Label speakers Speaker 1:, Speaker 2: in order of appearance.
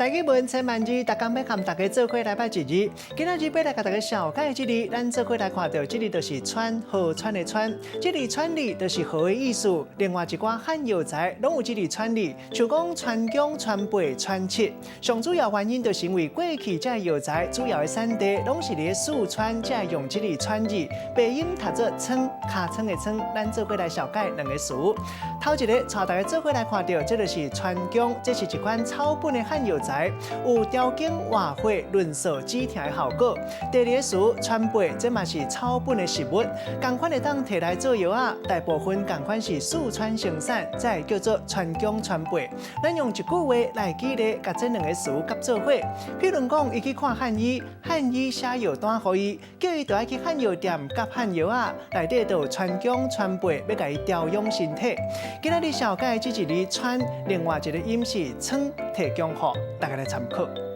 Speaker 1: 大家问千万字，大家要和大家做伙来拜一日。今仔日要来甲大家小解这里，咱做伙来看到这里就是川河川的川，这里川里就是河的意思。另外一寡汉药材拢有这里川里，像讲川芎、川贝、川七。上主要原因就是因为过去这药材主要的产地拢是伫四川，才用这里川字，白音读作村，尻川的村。咱做伙来小解两个词。头一个，带大家做伙来看到，这就是川芎，这是一款草本的汉药材，有调经活血、润燥止痛的效果。第二个词，川贝，这嘛是草本的食物，同款的当摕来做药啊，大部分同款是四川生产，才叫做川芎、川贝。咱用一句话来举例，甲这两个词夹做伙。譬如讲，伊去看汉医，汉医写药单予伊，叫伊就要去汉药店夹汉药啊，内底就有川芎、川贝，要甲伊调养身体。今仔日小解这一字川，另外一个音是村，提供予大家来参考。